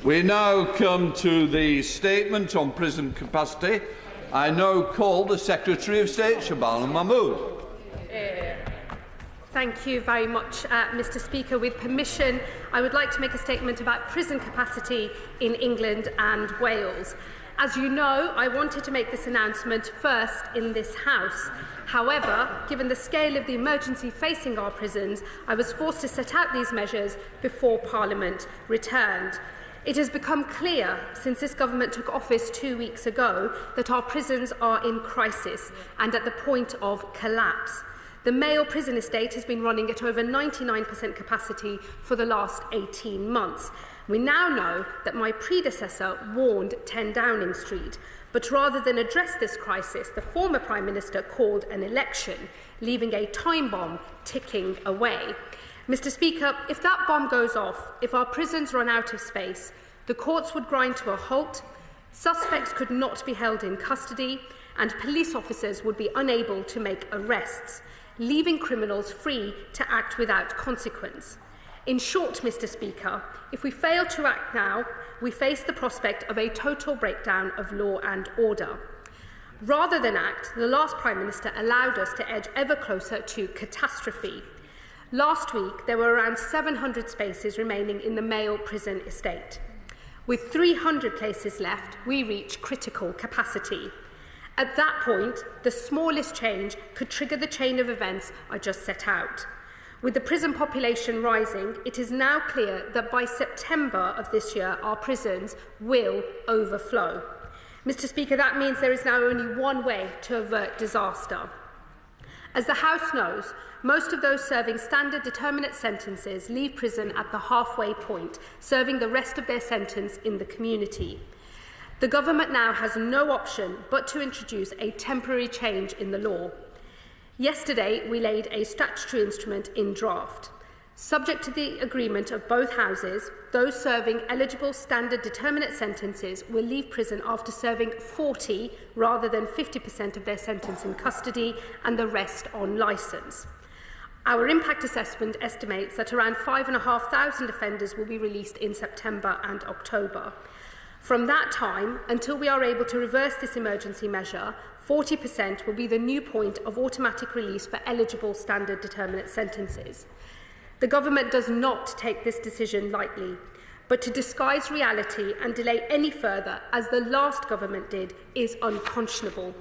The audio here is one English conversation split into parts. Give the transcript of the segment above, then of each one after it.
We now come to the statement on prison capacity. I now call the Secretary of State, Shabana Mahmood. Thank you very much, Mr. Speaker. With permission, I would like to make a statement about prison capacity in England and Wales. As you know, I wanted to make this announcement first in this House. However, given the scale of the emergency facing our prisons, I was forced to set out these measures before Parliament returned. It has become clear since this government took office 2 weeks ago that our prisons are in crisis and at the point of collapse. The male prison estate has been running at over 99% capacity for the last 18 months. We now know that my predecessor warned 10 Downing Street, but rather than address this crisis, the former Prime Minister called an election, leaving a time bomb ticking away. Mr. Speaker, if that bomb goes off, if our prisons run out of space, the courts would grind to a halt, suspects could not be held in custody, and police officers would be unable to make arrests, leaving criminals free to act without consequence. In short, Mr. Speaker, if we fail to act now, we face the prospect of a total breakdown of law and order. Rather than act, the last Prime Minister allowed us to edge ever closer to catastrophe. Last week, there were around 700 spaces remaining in the male prison estate. With 300 places left, we reach critical capacity. At that point, the smallest change could trigger the chain of events I just set out. With the prison population rising, it is now clear that by September of this year, our prisons will overflow. Mr. Speaker, that means there is now only one way to avert disaster. As the House knows, most of those serving standard determinate sentences leave prison at the halfway point, serving the rest of their sentence in the community. The government now has no option but to introduce a temporary change in the law. Yesterday, we laid a statutory instrument in draft. Subject to the agreement of both houses, those serving eligible standard determinate sentences will leave prison after serving 40 rather than 50% of their sentence in custody and the rest on licence. Our impact assessment estimates that around 5,500 offenders will be released in September and October. From that time, until we are able to reverse this emergency measure, 40% will be the new point of automatic release for eligible standard determinate sentences. The government does not take this decision lightly, but to disguise reality and delay any further, as the last government did, is unconscionable.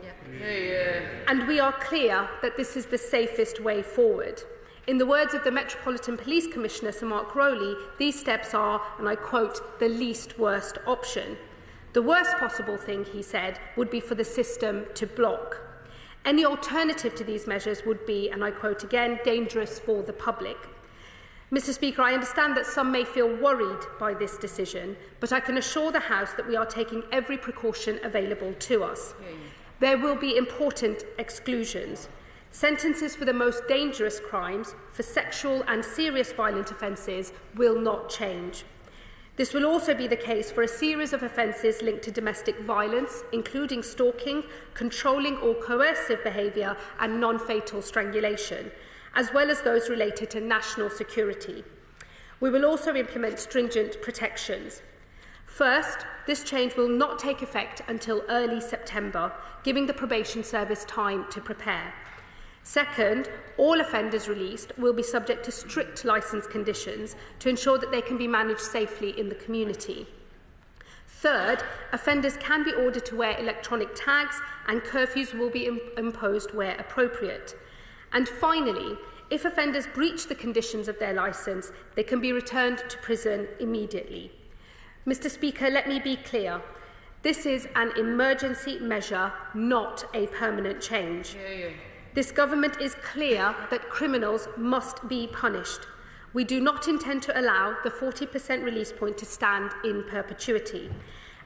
And we are clear that this is the safest way forward. In the words of the Metropolitan Police Commissioner, Sir Mark Rowley, these steps are, and I quote, the least worst option. The worst possible thing, he said, would be for the system to block. Any alternative to these measures would be, and I quote again, dangerous for the public. Mr. Speaker, I understand that some may feel worried by this decision, but I can assure the House that we are taking every precaution available to us. There will be important exclusions. Sentences for the most dangerous crimes, for sexual and serious violent offences, will not change. This will also be the case for a series of offences linked to domestic violence, including stalking, controlling or coercive behaviour and non-fatal strangulation, as well as those related to national security. We will also implement stringent protections. First, this change will not take effect until early September, giving the probation service time to prepare. Second, all offenders released will be subject to strict licence conditions to ensure that they can be managed safely in the community. Third, offenders can be ordered to wear electronic tags and curfews will be imposed where appropriate. And finally, if offenders breach the conditions of their licence, they can be returned to prison immediately. Mr. Speaker, let me be clear. This is an emergency measure, not a permanent change. This government is clear that criminals must be punished. We do not intend to allow the 40% release point to stand in perpetuity.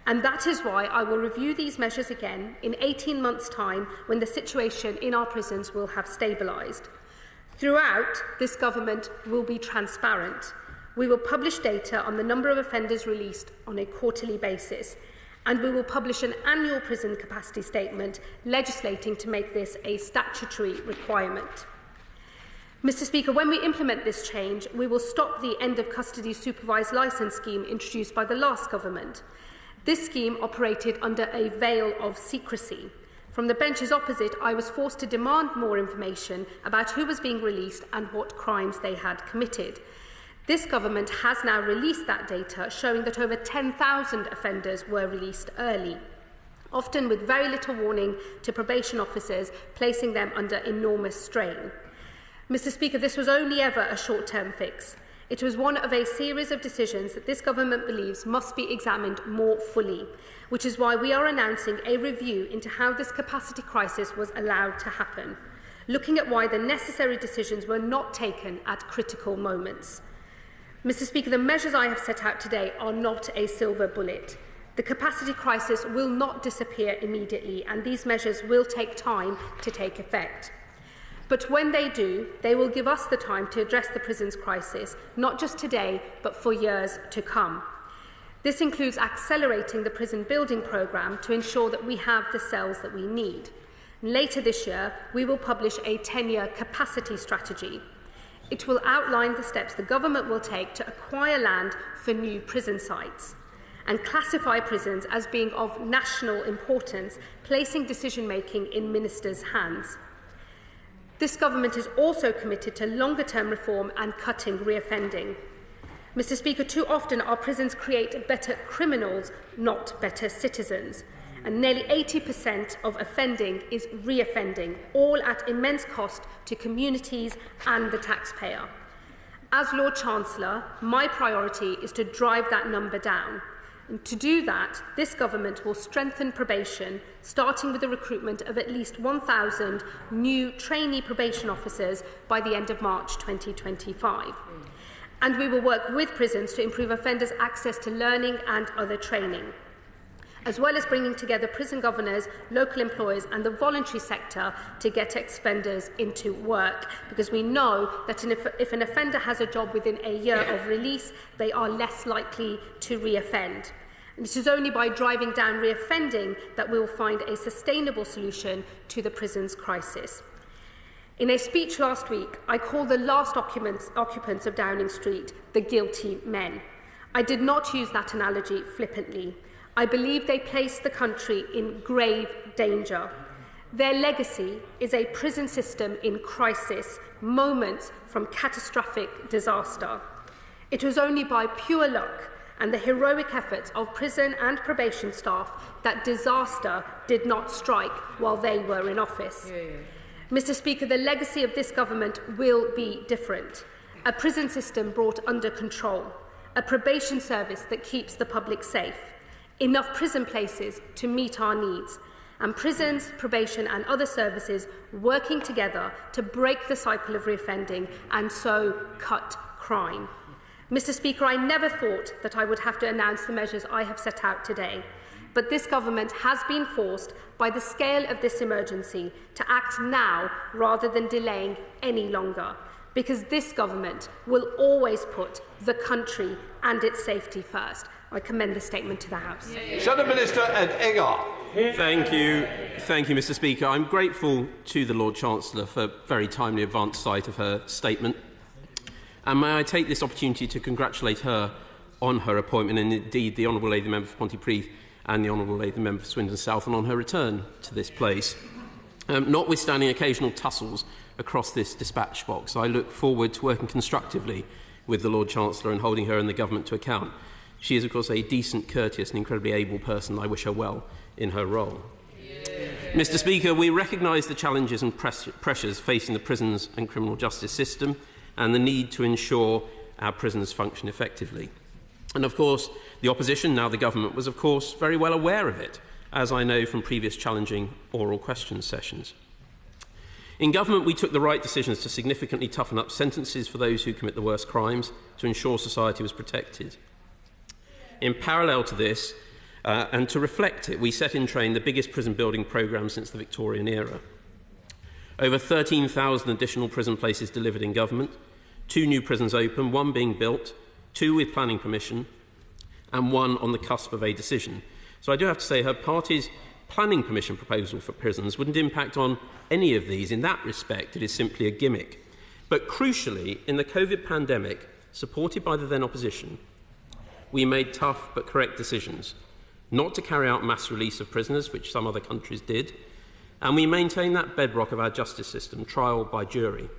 And that is why I will review these measures again in 18 months' time when the situation in our prisons will have stabilised. Throughout, this government will be transparent. We will publish data on the number of offenders released on a quarterly basis, and we will publish an annual prison capacity statement legislating to make this a statutory requirement. Mr Speaker, when we implement this change, we will stop the end of custody supervised licence scheme introduced by the last government. This scheme operated under a veil of secrecy. From the benches opposite, I was forced to demand more information about who was being released and what crimes they had committed. This government has now released that data, showing that over 10,000 offenders were released early, often with very little warning to probation officers, placing them under enormous strain. Mr Speaker, this was only ever a short-term fix. It was one of a series of decisions that this government believes must be examined more fully, which is why we are announcing a review into how this capacity crisis was allowed to happen, looking at why the necessary decisions were not taken at critical moments. Mr Speaker, the measures I have set out today are not a silver bullet. The capacity crisis will not disappear immediately, and these measures will take time to take effect. But when they do, they will give us the time to address the prisons crisis, not just today, but for years to come. This includes accelerating the prison building programme to ensure that we have the cells that we need. Later this year, we will publish a 10-year capacity strategy. It will outline the steps the government will take to acquire land for new prison sites and classify prisons as being of national importance, placing decision-making in ministers' hands. This government is also committed to longer-term reform and cutting reoffending. Mr Speaker, too often our prisons create better criminals, not better citizens. And nearly 80% of offending is reoffending, all at immense cost to communities and the taxpayer. As Lord Chancellor, my priority is to drive that number down. And to do that, this government will strengthen probation, starting with the recruitment of at least 1,000 new trainee probation officers by the end of March 2025. And we will work with prisons to improve offenders' access to learning and other training, as well as bringing together prison governors, local employers and the voluntary sector to get offenders into work, because we know that if an offender has a job within a year of release, they are less likely to reoffend. And it is only by driving down reoffending that we will find a sustainable solution to the prisons crisis. In a speech last week, I called the last occupants of Downing Street the guilty men. I did not use that analogy flippantly. I believe they placed the country in grave danger. Their legacy is a prison system in crisis, moments from catastrophic disaster. It was only by pure luck and the heroic efforts of prison and probation staff that disaster did not strike while they were in office. Mr Speaker, the legacy of this government will be different. A prison system brought under control, a probation service that keeps the public safe, enough prison places to meet our needs, and prisons, probation and other services working together to break the cycle of reoffending and so cut crime. Mr Speaker, I never thought that I would have to announce the measures I have set out today, but this government has been forced by the scale of this emergency to act now rather than delaying any longer, because this government will always put the country and its safety first. I commend the statement to the House. Shadow Minister and Argar. Thank you, Mr Speaker. I'm grateful to the Lord Chancellor for very timely advance sight of her statement. And may I take this opportunity to congratulate her on her appointment, and indeed the Honourable Lady Member for Pontypridd and the Honourable Lady Member for Swindon South, and on her return to this place. Notwithstanding occasional tussles across this dispatch box, I look forward to working constructively with the Lord Chancellor and holding her and the government to account. She is, of course, a decent, courteous and incredibly able person. I wish her well in her role. Mr Speaker, we recognise the challenges and pressures facing the prisons and criminal justice system and the need to ensure our prisons function effectively. And, of course, the opposition, now the government, was, of course, very well aware of it, as I know from previous challenging oral question sessions. In government, we took the right decisions to significantly toughen up sentences for those who commit the worst crimes to ensure society was protected. In parallel to this, and to reflect it, we set in train the biggest prison building programme since the Victorian era. Over 13,000 additional prison places delivered in government, 2 new prisons open, 1 being built, 2 with planning permission, and 1 on the cusp of a decision. So I do have to say her party's planning permission proposal for prisons wouldn't impact on any of these. In that respect, it is simply a gimmick. But crucially, in the COVID pandemic, supported by the then opposition, we made tough but correct decisions not to carry out mass release of prisoners, which some other countries did, and we maintained that bedrock of our justice system, trial by jury.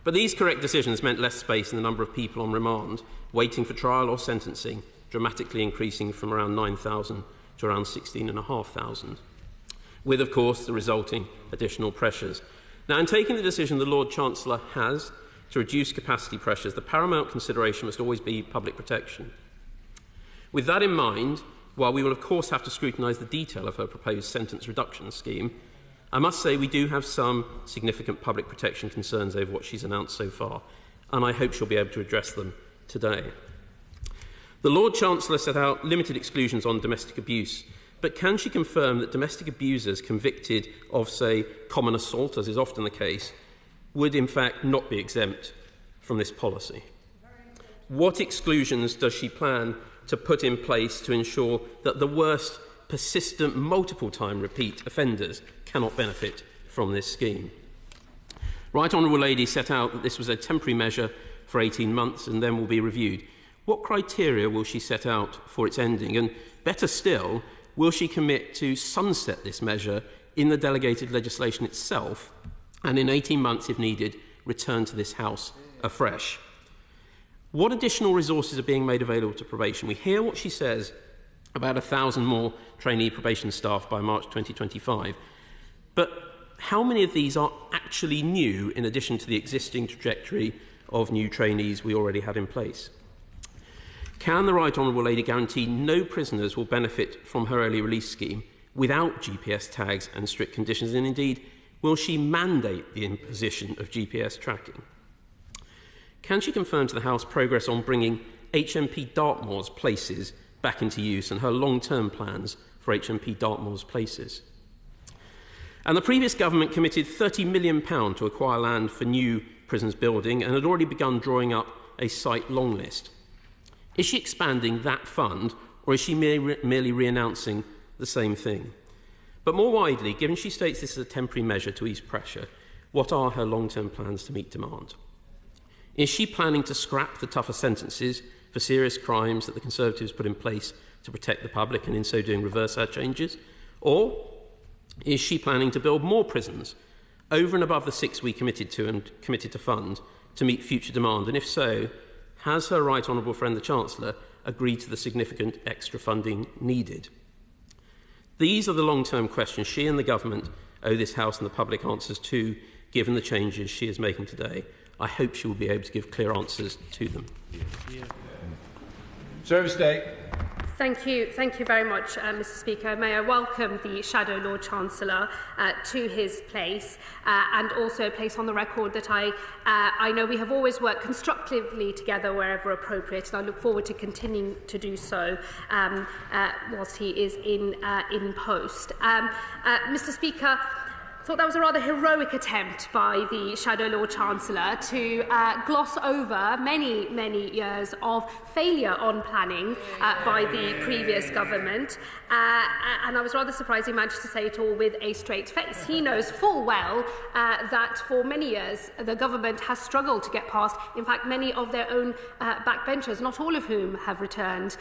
But these correct decisions meant less space in the number of people on remand waiting for trial or sentencing, dramatically increasing from around 9,000 to around 16,500, with, of course, the resulting additional pressures. Now, in taking the decision the Lord Chancellor has to reduce capacity pressures, the paramount consideration must always be public protection. With that in mind, while we will of course have to scrutinise the detail of her proposed sentence reduction scheme, I must say we do have some significant public protection concerns over what she's announced so far, and I hope she'll be able to address them today. The Lord Chancellor set out limited exclusions on domestic abuse, but can she confirm that domestic abusers convicted of, say, common assault, as is often the case, would in fact not be exempt from this policy? What exclusions does she plan to put in place to ensure that the worst, persistent, multiple-time repeat offenders cannot benefit from this scheme? Right Honourable Lady set out that this was a temporary measure for 18 months and then will be reviewed. What criteria will she set out for its ending? And better still, will she commit to sunset this measure in the delegated legislation itself and in 18 months, if needed, return to this House afresh? What additional resources are being made available to probation? We hear what she says about 1,000 more trainee probation staff by March 2025. But how many of these are actually new in addition to the existing trajectory of new trainees we already have in place? Can the Right Honourable Lady guarantee no prisoners will benefit from her early release scheme without GPS tags and strict conditions? And indeed, will she mandate the imposition of GPS tracking? Can she confirm to the House progress on bringing HMP Dartmoor's places back into use and her long-term plans for HMP Dartmoor's places? And the previous government committed £30 million to acquire land for new prisons building and had already begun drawing up a site long list. Is she expanding that fund, or is she merely re-announcing the same thing? But more widely, given she states this is a temporary measure to ease pressure, what are her long-term plans to meet demand? Is she planning to scrap the tougher sentences for serious crimes that the Conservatives put in place to protect the public and in so doing reverse our changes? Or is she planning to build more prisons over and above the 6 we committed to and committed to fund to meet future demand? And if so, has her Right Honourable friend the Chancellor agreed to the significant extra funding needed? These are the long-term questions she and the Government owe this House and the public answers to, given the changes she is making today. I hope she will be able to give clear answers to them. Service Day. Thank you very much, Mr. Speaker. May I welcome the Shadow Lord Chancellor to his place and also place on the record that I know we have always worked constructively together wherever appropriate, and I look forward to continuing to do so whilst he is in post. Mr. Speaker, I thought that was a rather heroic attempt by the Shadow Lord Chancellor to gloss over many, many years of failure on planning by the previous government. And I was rather surprised he managed to say it all with a straight face. He knows full well that for many years the government has struggled to get past, in fact, many of their own backbenchers, not all of whom have returned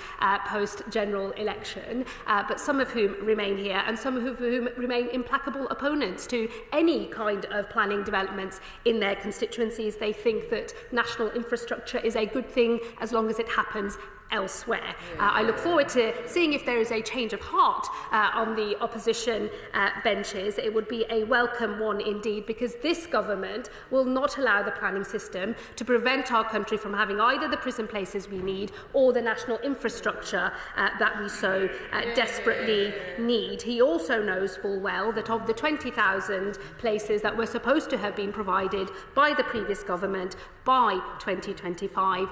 post-general election, but some of whom remain here and some of whom remain implacable opponents to any kind of planning developments in their constituencies. They think that national infrastructure is a good thing as long as it happens elsewhere. I look forward to seeing if there is a change of heart on the opposition benches. It would be a welcome one indeed, because this government will not allow the planning system to prevent our country from having either the prison places we need or the national infrastructure that we so desperately need. He also knows full well that of the 20,000 places that were supposed to have been provided by the previous government, by 2025.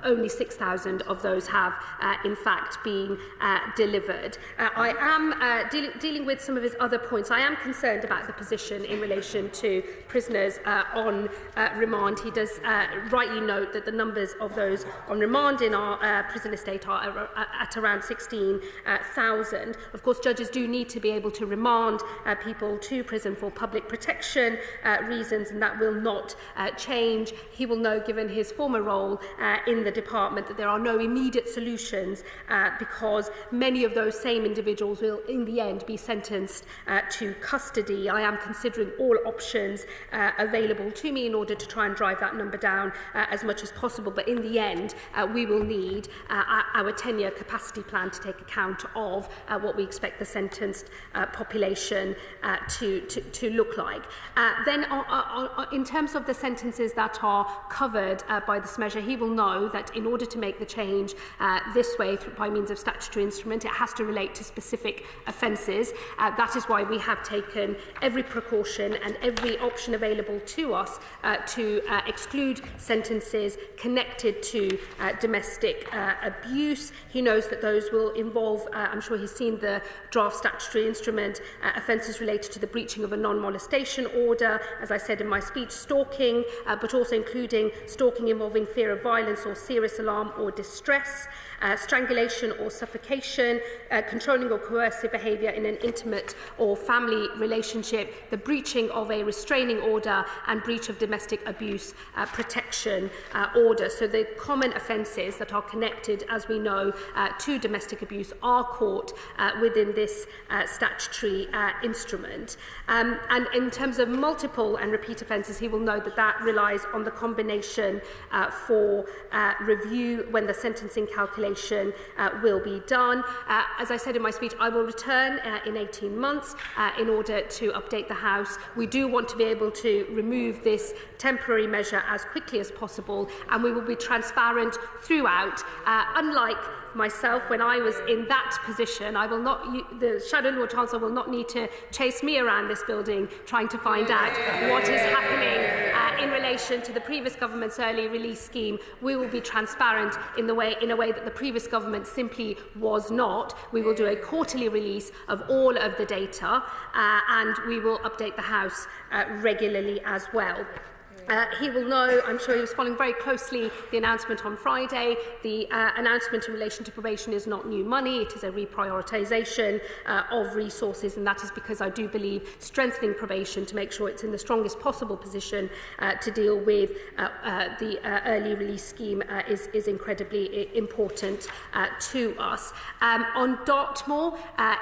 Only 6,000 of those have, in fact, been delivered. I am dealing with some of his other points. I am concerned about the position in relation to prisoners on remand. He does rightly note that the numbers of those on remand in our prison estate are at around 16,000. Of course, judges do need to be able to remand people to prison for public protection reasons, and that will not change. He will know, given his former role in the department, that there are no immediate solutions because many of those same individuals will, in the end, be sentenced to custody. I am considering all options available to me in order to try and drive that number down as much as possible. But in the end, we will need our 10-year capacity plan to take account of what we expect the sentenced population to look like. Then, in terms of the sentences that are covered by this measure, he will know that in order to make the change this way by means of statutory instrument, it has to relate to specific offences. That is why we have taken every precaution and every option available to us to exclude sentences connected to domestic abuse. He knows that those will involve, I'm sure he's seen the draft statutory instrument, offences related to the breaching of a non-molestation order, as I said in my speech, stalking, but also including stalking involving fear of violence or serious alarm or distress, strangulation or suffocation, controlling or coercive behaviour in an intimate or family relationship, the breaching of a restraining order, and breach of domestic abuse protection order. So the common offences that are connected, as we know, to domestic abuse are caught within this statutory instrument. And in terms of multiple and repeat offences, he will know that that relies on the combination for review when the sentencing calculation will be done. As I said in my speech, I will return in 18 months in order to update the House. We do want to be able to remove this temporary measure as quickly as possible, and we will be transparent throughout. Unlike myself, when I was in that position, I will not, the Shadow Lord Chancellor will not need to chase me around this building trying to find out what is happening in relation to the previous government's early release scheme. We will be transparent in a way that the previous government simply was not. We will do a quarterly release of all of the data, and we will update the House regularly as well. He will know, I'm sure he was following very closely the announcement on Friday. The announcement in relation to probation is not new money, it is a reprioritisation of resources, and that is because I do believe strengthening probation to make sure it's in the strongest possible position to deal with the early release scheme is incredibly important to us. On Dartmoor,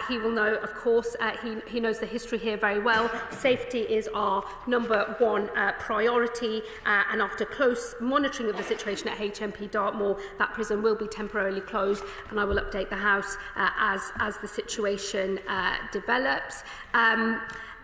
he will know, of course, he knows the history here very well. Safety is our number one priority. And after close monitoring of the situation at HMP Dartmoor, that prison will be temporarily closed, and I will update the House as the situation develops.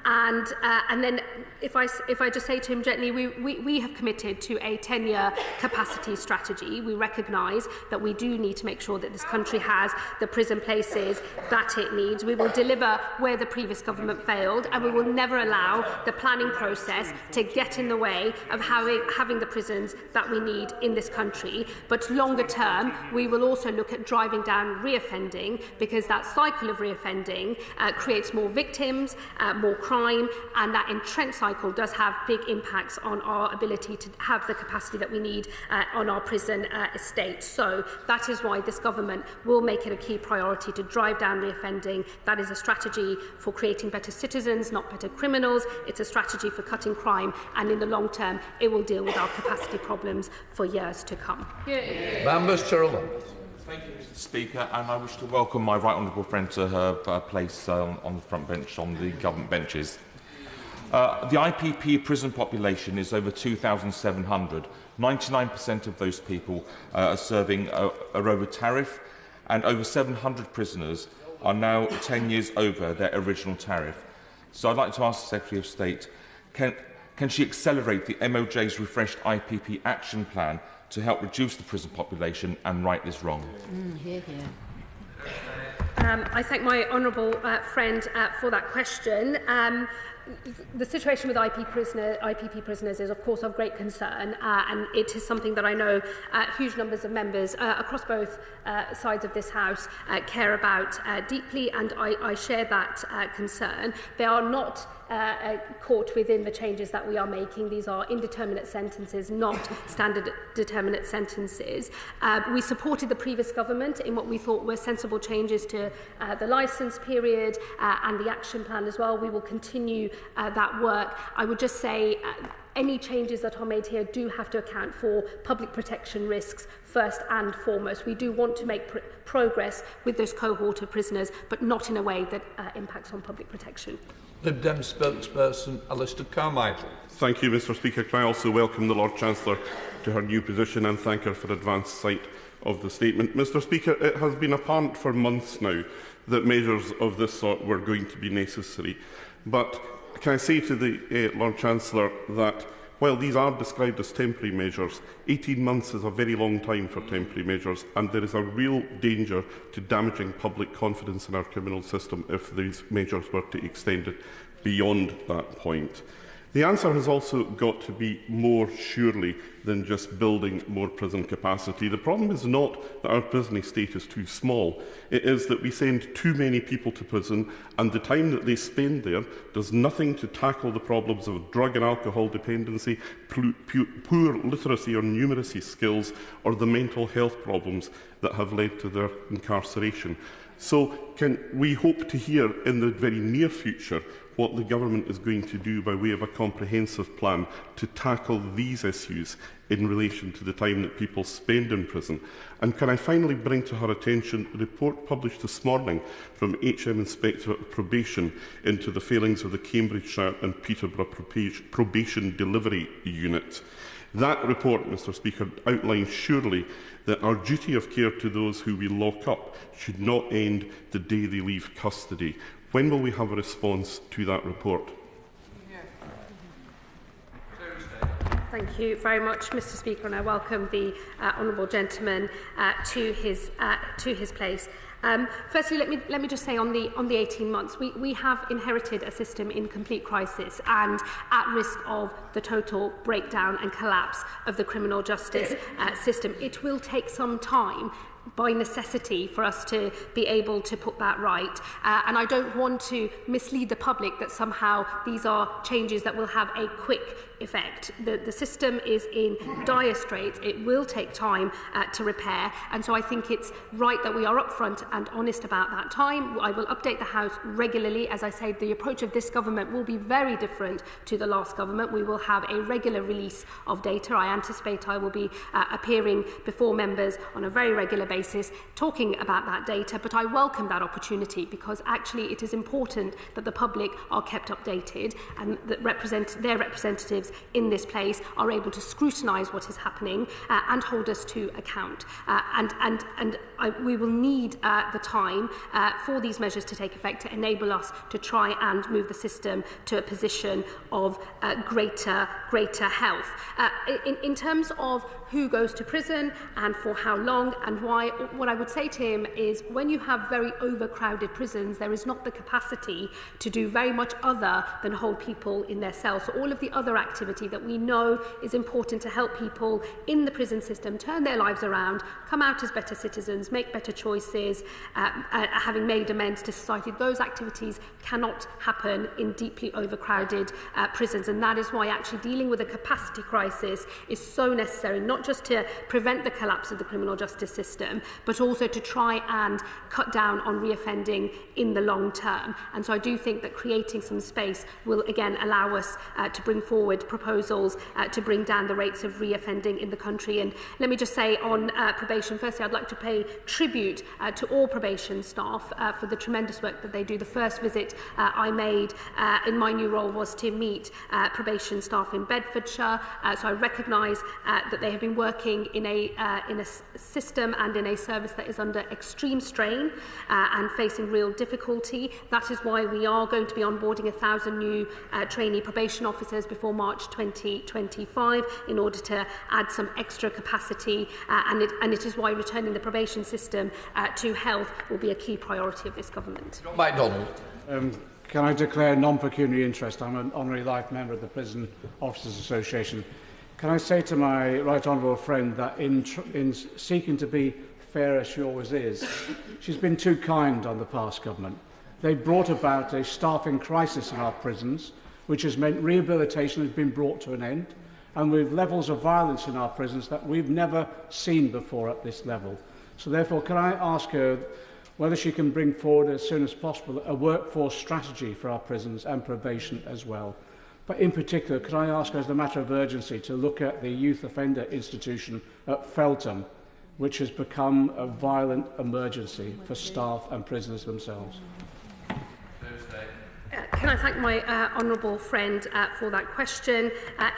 And then, if I just say to him gently, we have committed to a 10-year capacity strategy. We recognise that we do need to make sure that this country has the prison places that it needs. We will deliver where the previous government failed, and we will never allow the planning process to get in the way of having the prisons that we need in this country. But longer term, we will also look at driving down reoffending, because that cycle of reoffending creates more victims, more crime, and that entrenched cycle does have big impacts on our ability to have the capacity that we need on our prison estate. So that is why this government will make it a key priority to drive down reoffending. That is a strategy for creating better citizens, not better criminals. It's a strategy for cutting crime, and in the long term, it will deal with our capacity problems for years to come. Bambos, Charalambous. Thank you, Mr. Speaker, and I wish to welcome my right honourable friend to her place on the front bench, on the government benches. The IPP prison population is over 2,700. 99% of those people are serving are over tariff, and over 700 prisoners are now 10 years over their original tariff. So I'd like to ask the Secretary of State, can she accelerate the MOJ's refreshed IPP action plan to help reduce the prison population and right this wrong? I thank my honourable friend for that question. the situation with IPP prisoners is, of course, of great concern, and it is something that I know huge numbers of members across both sides of this House care about deeply, and I share that concern. They are not caught within the changes that we are making. These are indeterminate sentences, not standard determinate sentences. We supported the previous government in what we thought were sensible changes to the licence period and the action plan as well. We will continue that work. I would just say any changes that are made here do have to account for public protection risks first and foremost. We do want to make progress with this cohort of prisoners, but not in a way that impacts on public protection. Lib Dem spokesperson Alistair Carmichael. Thank you, Mr Speaker. Can I also welcome the Lord Chancellor to her new position and thank her for advance sight of the statement. Mr Speaker, it has been apparent for months now that measures of this sort were going to be necessary. But can I say to the Lord Chancellor that while these are described as temporary measures, 18 months is a very long time for temporary measures, and there is a real danger to damaging public confidence in our criminal system if these measures were to extend it beyond that point. The answer has also got to be more surely than just building more prison capacity. The problem is not that our prison estate is too small. It is that we send too many people to prison, and the time that they spend there does nothing to tackle the problems of drug and alcohol dependency, poor literacy or numeracy skills, or the mental health problems that have led to their incarceration. So can we hope to hear in the very near future what the government is going to do by way of a comprehensive plan to tackle these issues in relation to the time that people spend in prison? And can I finally bring to her attention the report published this morning from HM Inspector of Probation into the failings of the Cambridgeshire and Peterborough Probation Delivery Unit? That report, Mr Speaker, outlines surely that our duty of care to those who we lock up should not end the day they leave custody. When will we have a response to that report? Thank you very much, Mr Speaker, and I welcome the honourable gentleman to his place. Firstly, let me just say on the 18 months, we have inherited a system in complete crisis and at risk of the total breakdown and collapse of the criminal justice system. It will take some time, by necessity, for us to be able to put that right. And I don't want to mislead the public that somehow these are changes that will have a quick effect. The system is in dire straits. It will take time to repair, and so I think it's right that we are upfront and honest about that time. I will update the House regularly. As I say, the approach of this government will be very different to the last government. We will have a regular release of data. I anticipate I will be appearing before members on a very regular basis talking about that data, but I welcome that opportunity because actually it is important that the public are kept updated and that their representatives in this place are able to scrutinise what is happening and hold us to account. We will need the time for these measures to take effect to enable us to try and move the system to a position of greater health. In terms of who goes to prison and for how long and why, what I would say to him is when you have very overcrowded prisons, there is not the capacity to do very much other than hold people in their cells. So all of the other activity that we know is important to help people in the prison system turn their lives around, come out as better citizens, make better choices, having made amends to society, those activities cannot happen in deeply overcrowded prisons. And that is why actually dealing with a capacity crisis is so necessary, not just to prevent the collapse of the criminal justice system, but also to try and cut down on reoffending in the long term. And so I do think that creating some space will again allow us to bring forward proposals to bring down the rates of reoffending in the country. And let me just say on probation, firstly, I'd like to pay tribute to all probation staff for the tremendous work that they do. The first visit I made in my new role was to meet probation staff in Bedfordshire. So I recognise that they have been working in a system and in a service that is under extreme strain and facing real difficulty. That is why we are going to be onboarding 1,000 new trainee probation officers before March 2025 in order to add some extra capacity, and it is why returning the probation system to health will be a key priority of this government. McDonnell. Can I declare non-pecuniary interest? I'm an honorary life member of the Prison Officers Association. Can I say to my right honourable friend that in seeking to be fair as she always is, she's been too kind on the past government. They brought about a staffing crisis in our prisons, which has meant rehabilitation has been brought to an end, and with levels of violence in our prisons that we've never seen before at this level. So therefore, can I ask her whether she can bring forward as soon as possible a workforce strategy for our prisons and probation as well? But in particular, could I ask her as a matter of urgency to look at the youth offender institution at Feltham, which has become a violent emergency for staff and prisoners themselves? Can I thank my honourable friend for that question?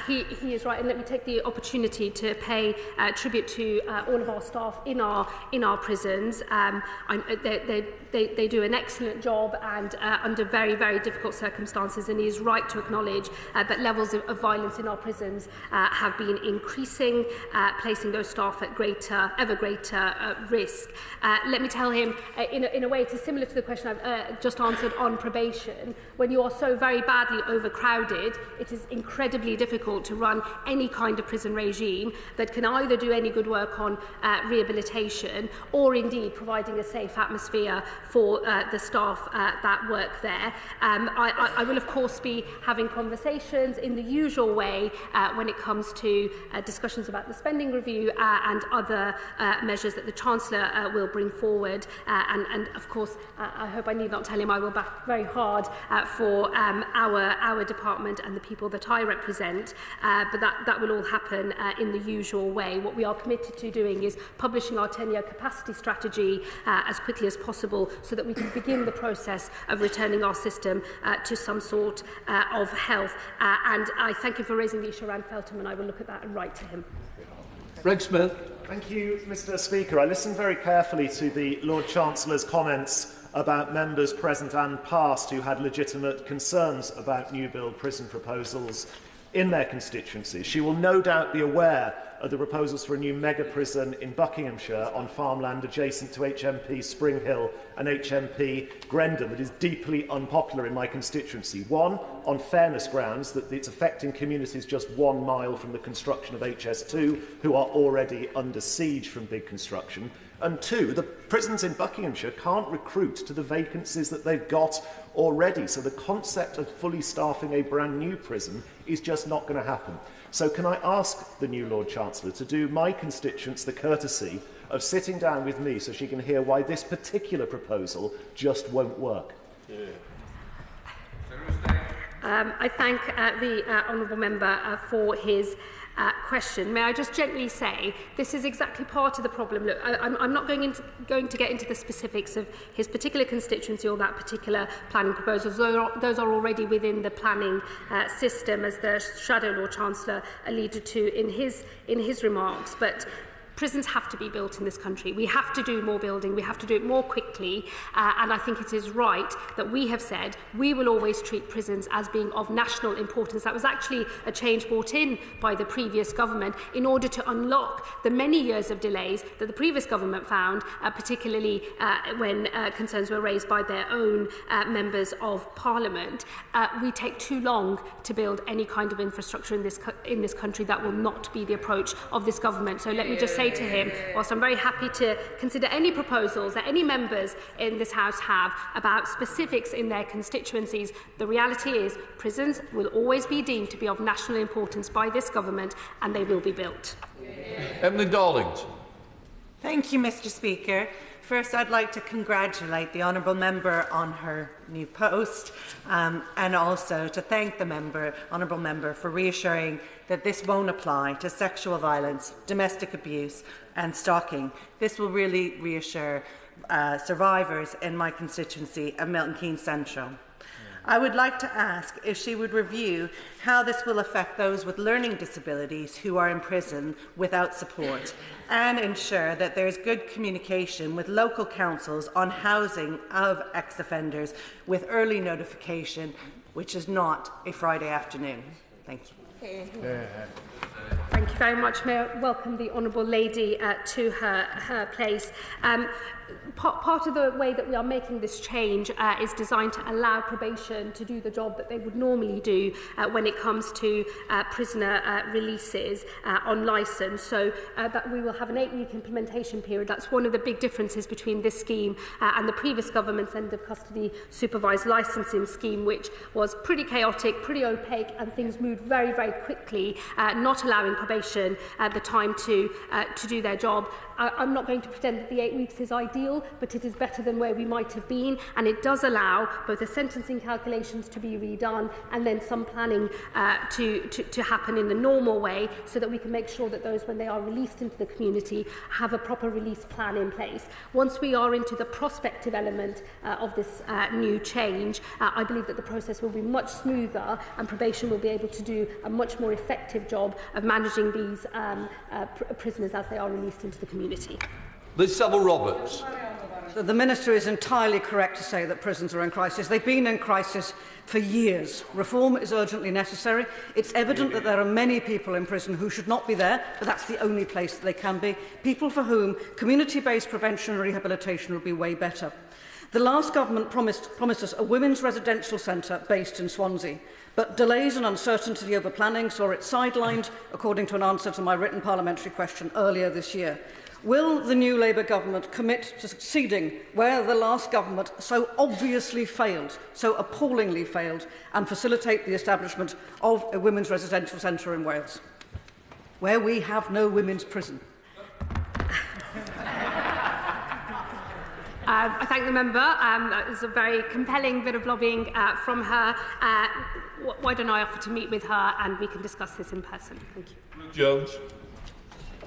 He is right, and let me take the opportunity to pay tribute to all of our staff in our prisons. They do an excellent job and under very, very difficult circumstances, and he is right to acknowledge that levels of violence in our prisons have been increasing, placing those staff at ever greater risk. Let me tell him, in a way, it is similar to the question I've just answered on probation. When you are so very badly overcrowded, it is incredibly difficult to run any kind of prison regime that can either do any good work on rehabilitation or indeed providing a safe atmosphere for the staff that work there. I will, of course, be having conversations in the usual way when it comes to discussions about the spending review and other measures that the Chancellor will bring forward. And of course, I hope I need not tell him I will back very hard for our department and the people that I represent, but that will all happen in the usual way. What we are committed to doing is publishing our 10-year capacity strategy as quickly as possible so that we can begin the process of returning our system to some sort of health. And I thank you for raising the issue around Feltham, and I will look at that and write to him. Greg Smith. Thank you, Mr. Speaker. I listened very carefully to the Lord Chancellor's comments about members present and past who had legitimate concerns about new build prison proposals in their constituencies. She will no doubt be aware of the proposals for a new mega prison in Buckinghamshire on farmland adjacent to HMP Spring Hill and HMP Grendon that is deeply unpopular in my constituency. One, on fairness grounds, that it's affecting communities just 1 mile from the construction of HS2 who are already under siege from big construction. And two, the prisons in Buckinghamshire can't recruit to the vacancies that they've got already. So the concept of fully staffing a brand new prison is just not going to happen. So can I ask the new Lord Chancellor to do my constituents the courtesy of sitting down with me so she can hear why this particular proposal just won't work? Yeah. I thank the honourable member for his question. May I just gently say this is exactly part of the problem. Look, I'm not going to get into the specifics of his particular constituency or that particular planning proposals. Those are already within the planning system, as the Shadow Lord Chancellor alluded to in his remarks. But prisons have to be built in this country. We have to do more building. We have to do it more quickly. And I think it is right that we have said we will always treat prisons as being of national importance. That was actually a change brought in by the previous government in order to unlock the many years of delays that the previous government found, particularly when concerns were raised by their own members of Parliament. We take too long to build any kind of infrastructure in this country. That will not be the approach of this government. So let me just say to him, whilst I'm very happy to consider any proposals that any members in this House have about specifics in their constituencies, the reality is prisons will always be deemed to be of national importance by this government, and they will be built. Emily Darlington. Thank you, Mr. Speaker. First, I'd like to congratulate the honourable member on her new post, and also to thank the honourable member for reassuring that this won't apply to sexual violence, domestic abuse and stalking. This will really reassure survivors in my constituency of Milton Keynes Central. I would like to ask if she would review how this will affect those with learning disabilities who are in prison without support, and ensure that there is good communication with local councils on housing of ex-offenders with early notification, which is not a Friday afternoon. Thank you. Thank you very much. May I welcome the Honourable Lady to her place. Part of the way that we are making this change is designed to allow probation to do the job that they would normally do when it comes to prisoner releases on licence. So that we will have an 8-week implementation period. That's one of the big differences between this scheme and the previous government's end of custody supervised licensing scheme, which was pretty chaotic, pretty opaque, and things moved very, very quickly, not allowing probation the time to do their job. I'm not going to pretend that the 8 weeks is ideal, but it is better than where we might have been, and it does allow both the sentencing calculations to be redone and then some planning to happen in the normal way, so that we can make sure that those, when they are released into the community, have a proper release plan in place. Once we are into the prospective element of this new change, I believe that the process will be much smoother and probation will be able to do a much more effective job of managing these prisoners as they are released into the community. Liz Saville-Roberts. The Minister is entirely correct to say that prisons are in crisis. They've been in crisis for years. Reform is urgently necessary. It's evident that there are many people in prison who should not be there, but that's the only place that they can be. People for whom community-based prevention and rehabilitation would be way better. The last government promised us a women's residential centre based in Swansea, but delays and uncertainty over planning saw it sidelined, according to an answer to my written parliamentary question earlier this year. Will the new Labour government commit to succeeding where the last government so obviously failed, so appallingly failed, and facilitate the establishment of a women's residential centre in Wales, where we have no women's prison? I thank the member. That was a very compelling bit of lobbying from her. Why don't I offer to meet with her and we can discuss this in person? Thank you. Jones.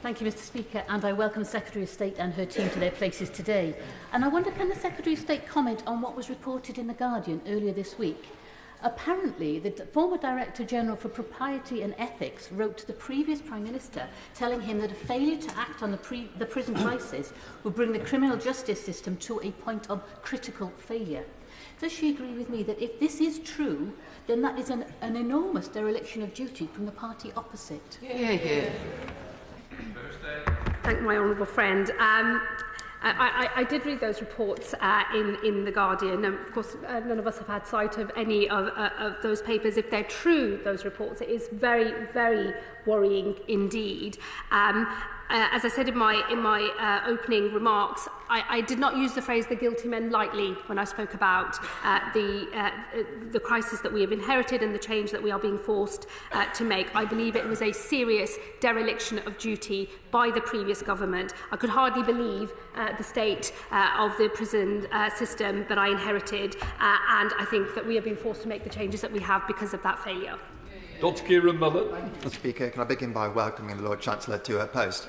Thank you, Mr. Speaker, and I welcome Secretary of State and her team to their places today. And I wonder, can the Secretary of State comment on what was reported in The Guardian earlier this week? Apparently, the former Director General for Propriety and Ethics wrote to the previous Prime Minister telling him that a failure to act on the prison crisis would bring the criminal justice system to a point of critical failure. Does she agree with me that if this is true, then that is an enormous dereliction of duty from the party opposite? Yeah. Thank my honourable friend. I did read those reports in The Guardian, and of course none of us have had sight of any of those papers. If they're true, those reports, it is very, very worrying indeed. As I said in my opening remarks, I did not use the phrase "the guilty men" lightly when I spoke about the crisis that we have inherited and the change that we are being forced to make. I believe it was a serious dereliction of duty by the previous government. I could hardly believe the state of the prison system that I inherited, and I think that we have been forced to make the changes that we have because of that failure. Dr. Kieran Miller. Mr. Speaker, can I begin by welcoming the Lord Chancellor to her post?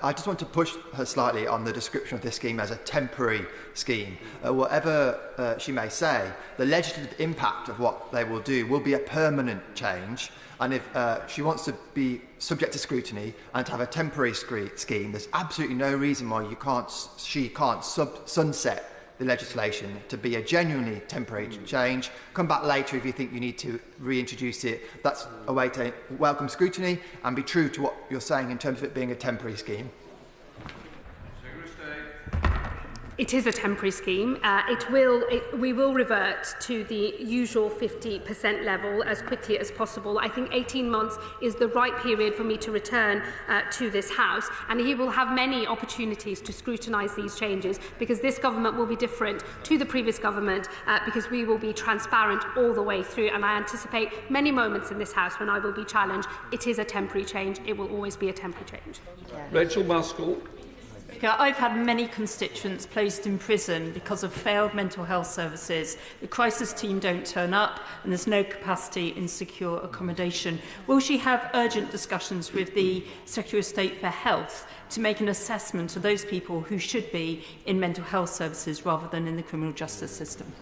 I just want to push her slightly on the description of this scheme as a temporary scheme. Whatever she may say, the legislative impact of what they will do will be a permanent change. And if she wants to be subject to scrutiny and to have a temporary scheme, there's absolutely no reason why she can't sunset the legislation to be a genuinely temporary change. Come back later if you think you need to reintroduce it. That's a way to welcome scrutiny and be true to what you're saying in terms of it being a temporary scheme. It is a temporary scheme. We will revert to the usual 50% level as quickly as possible. I think 18 months is the right period for me to return to this House, and he will have many opportunities to scrutinise these changes, because this government will be different to the previous government, because we will be transparent all the way through, and I anticipate many moments in this House when I will be challenged. It is a temporary change. It will always be a temporary change. Rachel Maskell. I've had many constituents placed in prison because of failed mental health services. The crisis team don't turn up and there's no capacity in secure accommodation. Will she have urgent discussions with the Secretary of State for Health to make an assessment of those people who should be in mental health services rather than in the criminal justice system?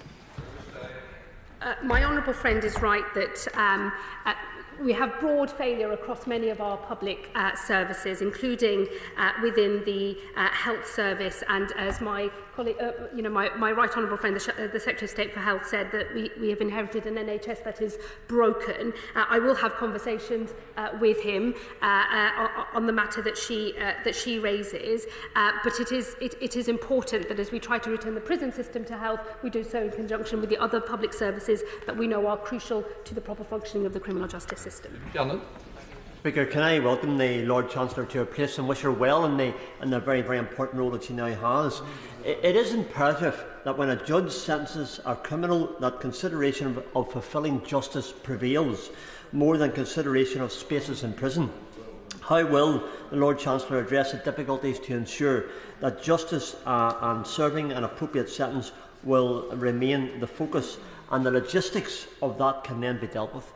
My honourable friend is right that we have broad failure across many of our public services, including within the health service. And as my colleague, my right honourable friend, the Secretary of State for Health, said that we have inherited an NHS that is broken. I will have conversations with him on the matter that she raises. But it is important that as we try to return the prison system to health, we do so in conjunction with the other public services that we know are crucial to the proper functioning of the criminal justice system. Speaker, can I welcome the Lord Chancellor to her place and wish her well in the very, very important role that she now has. It is imperative that when a judge sentences a criminal, that consideration of fulfilling justice prevails more than consideration of spaces in prison. How will the Lord Chancellor address the difficulties to ensure that justice and serving an appropriate sentence will remain the focus, and the logistics of that can then be dealt with?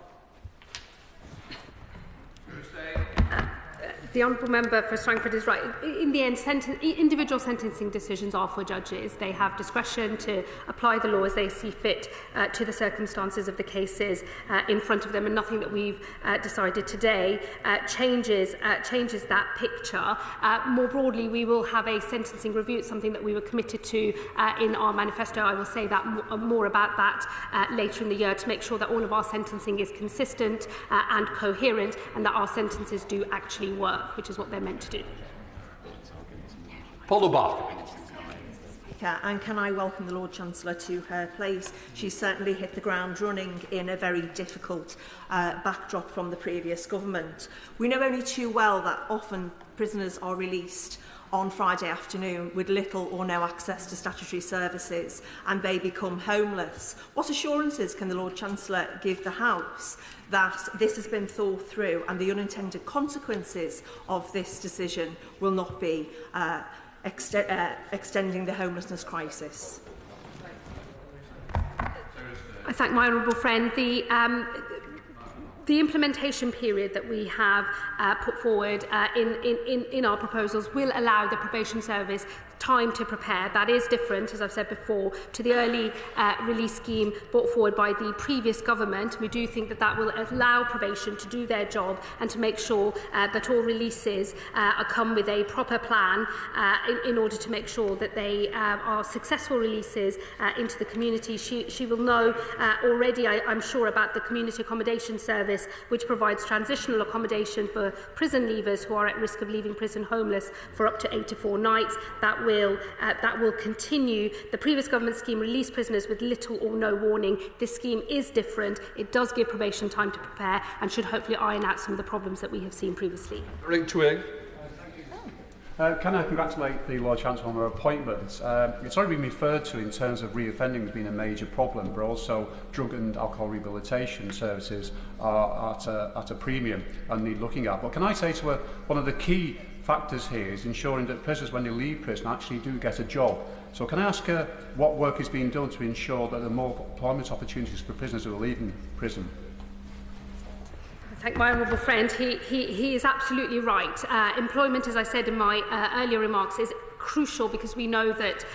The Honourable Member for Strangford is right. In the end, individual sentencing decisions are for judges. They have discretion to apply the law as they see fit to the circumstances of the cases in front of them, and nothing that we've decided today changes that picture. More broadly, we will have a sentencing review. It's something that we were committed to in our manifesto. I will say that more about that later in the year, to make sure that all of our sentencing is consistent and coherent, and that our sentences do actually work, which is what they're meant to do. Paul O'Barr. And can I welcome the Lord Chancellor to her place? She's certainly hit the ground running in a very difficult backdrop from the previous government. We know only too well that often prisoners are released on Friday afternoon with little or no access to statutory services, and they become homeless. What assurances can the Lord Chancellor give the House that this has been thought through and the unintended consequences of this decision will not be extending the homelessness crisis? I thank my honourable friend. The implementation period that we have put forward in our proposals will allow the probation service time to prepare. That is different, as I've said before, to the early release scheme brought forward by the previous government. We do think that that will allow probation to do their job and to make sure that all releases come with a proper plan in order to make sure that they are successful releases into the community. She will know already, I'm sure, about the community accommodation service, which provides transitional accommodation for prison leavers who are at risk of leaving prison homeless for up to 84 nights. That will continue. The previous government scheme released prisoners with little or no warning. This scheme is different. It does give probation time to prepare and should hopefully iron out some of the problems that we have seen previously. Rick Twigg. Can I congratulate the Lord Chancellor on her appointment? It's already been referred to in terms of reoffending as being a major problem, but also drug and alcohol rehabilitation services are at a premium and need looking at. But can I say to her, one of the key factors here is ensuring that prisoners, when they leave prison, actually do get a job. So can I ask her what work is being done to ensure that there are more employment opportunities for prisoners who are leaving prison? Thank my honourable friend. He is absolutely right. Employment, as I said in my earlier remarks, is crucial because we know that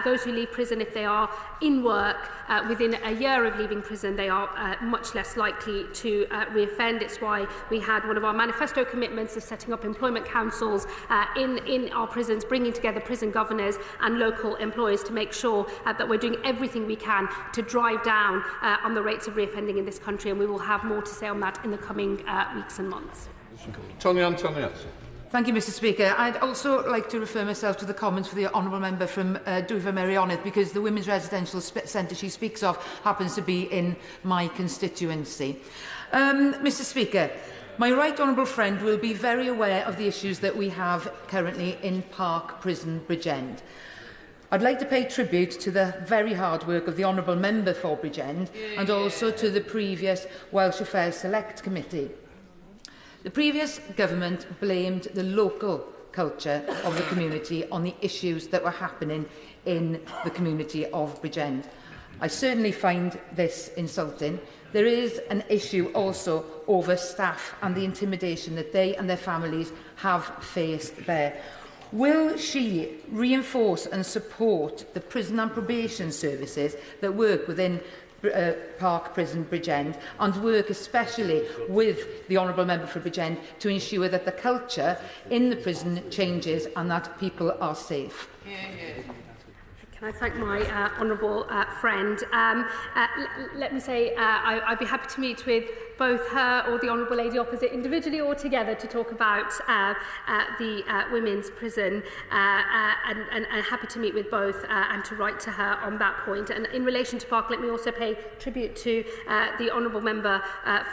those who leave prison, if they are in work within a year of leaving prison, they are much less likely to reoffend. It's why we had one of our manifesto commitments of setting up employment councils in our prisons, bringing together prison governors and local employers to make sure that we're doing everything we can to drive down on the rates of reoffending in this country, and we will have more to say on that in the coming weeks and months. Tony Antonius. Thank you, Mr Speaker. I'd also like to refer myself to the comments for the Honourable Member from Dwyfor because the women's residential centre she speaks of happens to be in my constituency. Mr Speaker, my right honourable friend will be very aware of the issues that we have currently in Park Prison, Bridgend. I'd like to pay tribute to the very hard work of the Honourable Member for Bridgend and also to the previous Welsh Affairs Select Committee. The previous government blamed the local culture of the community on the issues that were happening in the community of Bridgend. I certainly find this insulting. There is an issue also over staff and the intimidation that they and their families have faced there. Will she reinforce and support the prison and probation services that work within Park Prison, Bridgend, and work especially with the Honourable Member for Bridgend to ensure that the culture in the prison changes and that people are safe. Can I thank my honourable friend? Let me say I'd be happy to meet with both her or the honourable lady opposite individually or together to talk about the women's prison and happy to meet with both and to write to her on that point. And in relation to Park, let me also pay tribute to the honourable member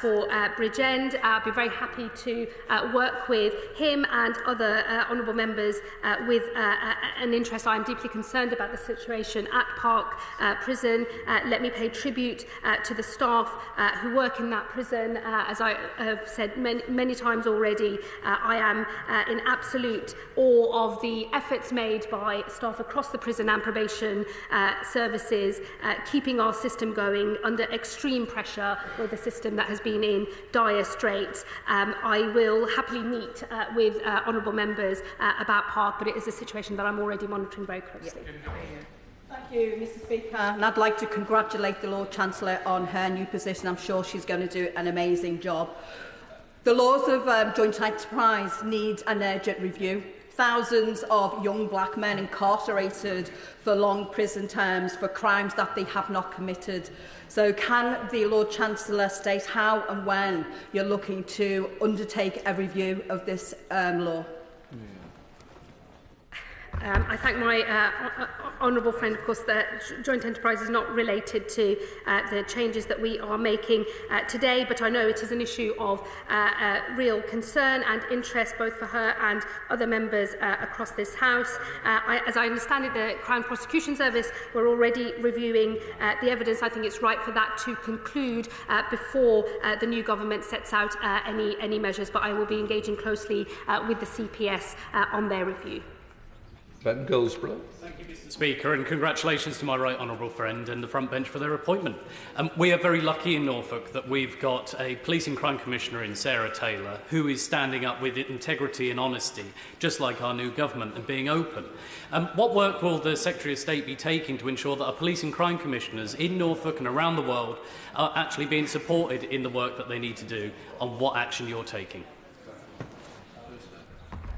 for Bridgend. I'll be very happy to work with him and other honourable members with an interest. I'm deeply concerned about the situation at Park Prison. Let me pay tribute to the staff who work in that prison. As I have said many times already, I am in absolute awe of the efforts made by staff across the prison and probation services, keeping our system going under extreme pressure with a system that has been in dire straits. I will happily meet with honourable members about Park, but it is a situation that I'm already monitoring very closely. Thank you, Mr Speaker. And I'd like to congratulate the Lord Chancellor on her new position. I'm sure she's going to do an amazing job. The laws of joint enterprise need an urgent review. Thousands of young black men incarcerated for long prison terms for crimes that they have not committed. So can the Lord Chancellor state how and when you're looking to undertake a review of this law? I thank my honourable friend. Of course, the joint enterprise is not related to the changes that we are making today, but I know it is an issue of real concern and interest both for her and other members across this House. As I understand it, the Crown Prosecution Service were already reviewing the evidence. I think it's right for that to conclude before the new government sets out any measures, but I will be engaging closely with the CPS on their review. Ben Goldsborough. Thank you, Mr Speaker, and congratulations to my right honourable friend and the front bench for their appointment. We are very lucky in Norfolk that we've got a Police and Crime Commissioner in Sarah Taylor who is standing up with integrity and honesty, just like our new government, and being open. What work will the Secretary of State be taking to ensure that our Police and Crime Commissioners in Norfolk and around the world are actually being supported in the work that they need to do, on what action you're taking?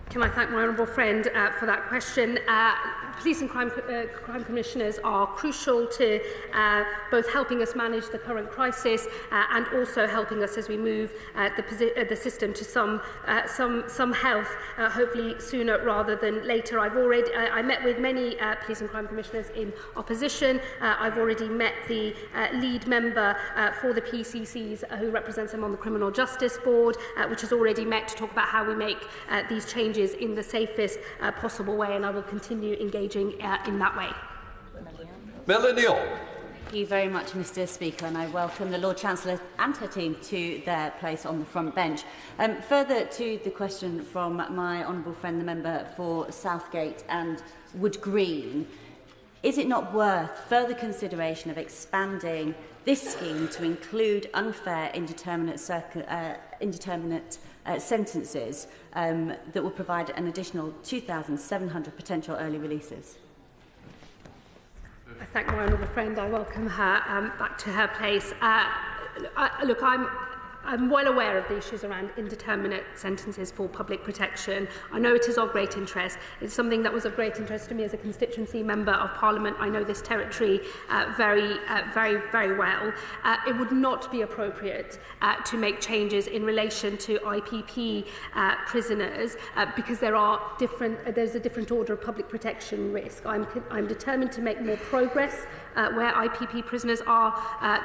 Can I thank my honourable friend for that question? Police and crime commissioners are crucial to both helping us manage the current crisis and also helping us as we move the system to some health, hopefully sooner rather than later. I met with many police and crime commissioners in opposition. I've already met the lead member for the PCCs who represents them on the Criminal Justice Board, which has already met to talk about how we make these changes in the safest possible way, and I will continue engaging in that way. Melton. Thank you very much, Mr Speaker, and I welcome the Lord Chancellor and her team to their place on the front bench. Further to the question from my honourable friend, the member for Southgate and Wood Green, is it not worth further consideration of expanding this scheme to include unfair, indeterminate sentences that will provide an additional 2,700 potential early releases? I thank my honourable friend. I welcome her back to her place. Look, I'm well aware of the issues around indeterminate sentences for public protection. I know it is of great interest. It's something that was of great interest to me as a constituency member of Parliament. I know this territory very well. It would not be appropriate to make changes in relation to IPP prisoners because there's a different order of public protection risk. I'm determined to make more progress where IPP prisoners are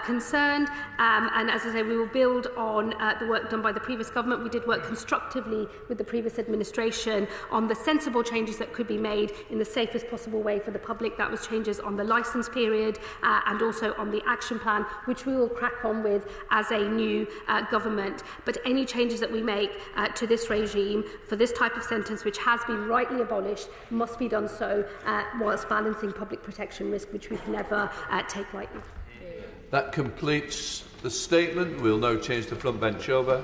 concerned, and as I say, we will build on the work done by the previous government. We did work constructively with the previous administration on the sensible changes that could be made in the safest possible way for the public. That was changes on the licence period and also on the action plan, which we will crack on with as a new government. But any changes that we make to this regime for this type of sentence, which has been rightly abolished, must be done so whilst balancing public protection risk, which we can never take lightly. That completes the statement. We'll now change the front bench over.